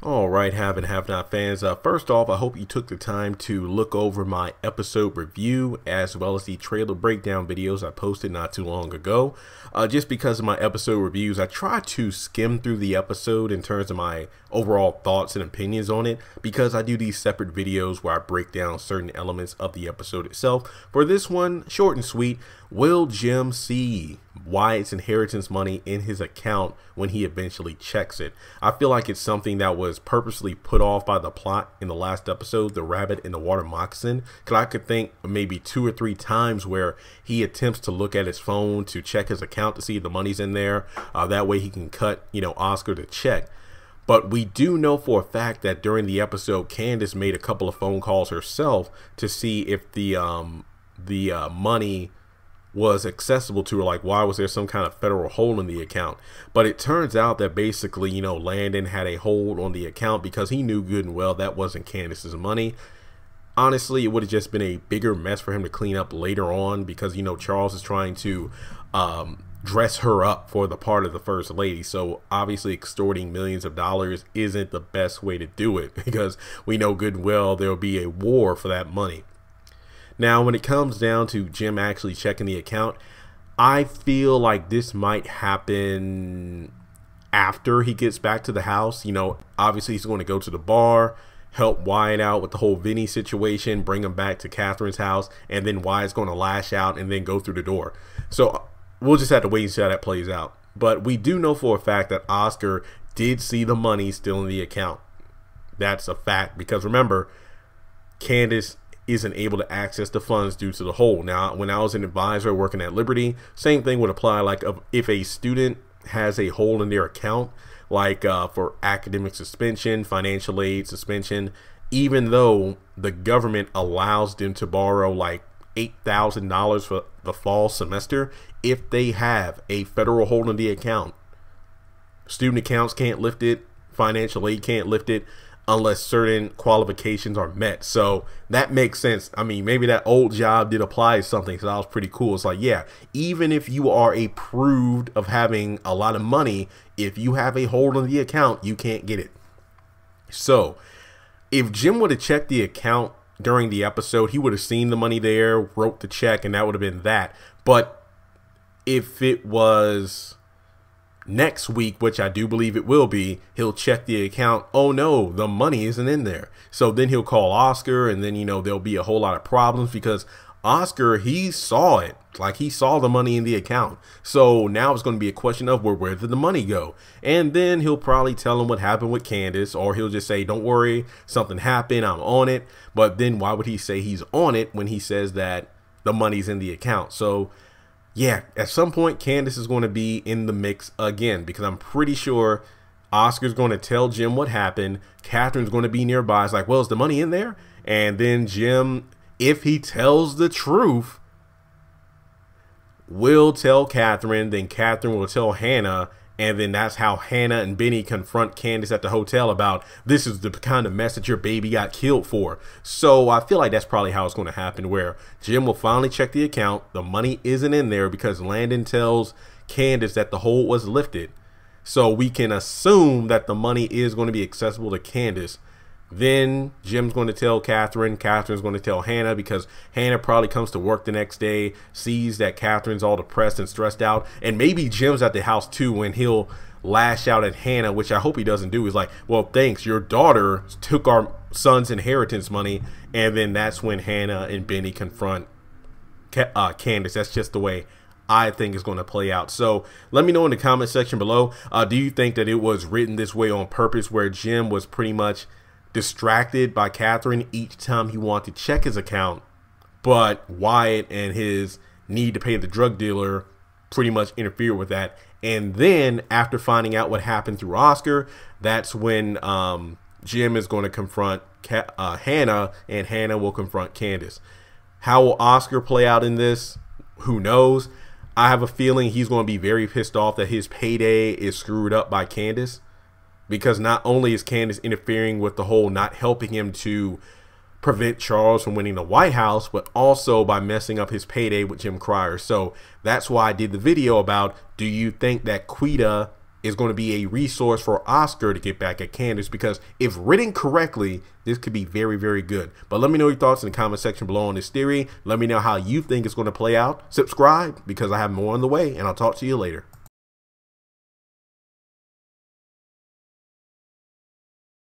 All right, have and have not fans. First off, I hope you took the time to look over my episode review as well as the trailer breakdown videos I posted not too long ago. Just because of my episode reviews, I try to skim through the episode in terms of my overall thoughts and opinions on it, because I do these separate videos where I break down certain elements of the episode itself. For this one, short and sweet, will Jim see Wyatt's inheritance money in his account when he eventually checks it? I feel like it's something that was purposely put off by the plot in the last episode, the rabbit in the water moccasin, because I could think maybe 2 or 3 times where he attempts to look at his phone to check his account to see if the money's in there. That way he can cut, Oscar to check. But we do know for a fact that during the episode, Candace made a couple of phone calls herself to see if the money was accessible to her. Like, why was there some kind of federal hold in the account? But it turns out that basically, Landon had a hold on the account because he knew good and well that wasn't Candace's money. Honestly, it would have just been a bigger mess for him to clean up later on, because Charles is trying to dress her up for the part of the first lady. So obviously extorting millions of dollars isn't the best way to do it, because we know good and well there'll be a war for that money. Now, when it comes down to Jim actually checking the account, I feel like this might happen after he gets back to the house. Obviously he's going to go to the bar, help Wyatt out with the whole Vinny situation, bring him back to Catherine's house, and then Wyatt's going to lash out and then go through the door. So we'll just have to wait and see how that plays out. But we do know for a fact that Oscar did see the money still in the account. That's a fact, because remember, Candace isn't able to access the funds due to the hold. Now, when I was an advisor working at Liberty, same thing would apply. Like, if a student has a hold in their account, like for academic suspension, financial aid suspension, even though the government allows them to borrow like $8,000 for the fall semester, if they have a federal hold on the account, student accounts can't lift it, financial aid can't lift it unless certain qualifications are met. So that makes sense. I mean, maybe that old job did apply something, so that was pretty cool. It's like, yeah, even if you are approved of having a lot of money, if you have a hold on the account, you can't get it. So if Jim would have checked the account during the episode, he would have seen the money there, wrote the check, and that would have been that. But if it was next week, which I do believe it will be, he'll check the account. Oh no, the money isn't in there. So then he'll call Oscar, and then there'll be a whole lot of problems, because Oscar, he saw it. Like, he saw the money in the account. So now it's going to be a question of where did the money go? And then he'll probably tell him what happened with Candace, or he'll just say, don't worry, something happened, I'm on it. But then why would he say he's on it when he says that the money's in the account? So yeah, at some point Candace is going to be in the mix again, because I'm pretty sure Oscar's going to tell Jim what happened. Catherine's going to be nearby. It's like, well, is the money in there? And then Jim, if he tells the truth, will tell Catherine. Then Catherine will tell Hannah. And then that's how Hannah and Benny confront Candace at the hotel about, this is the kind of mess that your baby got killed for. So I feel like that's probably how it's going to happen, where Jim will finally check the account. The money isn't in there because Landon tells Candace that the hold was lifted. So we can assume that the money is going to be accessible to Candace. Then Jim's going to tell Catherine. Catherine's going to tell Hannah, because Hannah probably comes to work the next day, sees that Catherine's all depressed and stressed out. And maybe Jim's at the house too, and he'll lash out at Hannah, which I hope he doesn't do. He's like, well, thanks, your daughter took our son's inheritance money. And then that's when Hannah and Benny confront Candace. That's just the way I think is going to play out. So let me know in the comment section below. Do you think that it was written this way on purpose, where Jim was pretty much distracted by Catherine each time he wanted to check his account, but Wyatt and his need to pay the drug dealer pretty much interfere with that? And then after finding out what happened through Oscar, that's when Jim is going to confront Hannah, and Hannah will confront Candace. How will Oscar play out in this? Who knows? I have a feeling he's going to be very pissed off that his payday is screwed up by Candace, because not only is Candace interfering with the whole, not helping him to prevent Charles from winning the White House, but also by messing up his payday with Jim Cryer. So that's why I did the video about, do you think that Quita is going to be a resource for Oscar to get back at Candace, because if written correctly, this could be very, very good. But let me know your thoughts in the comment section below on this theory. Let me know how you think it's going to play out. Subscribe, because I have more on the way, and I'll talk to you later.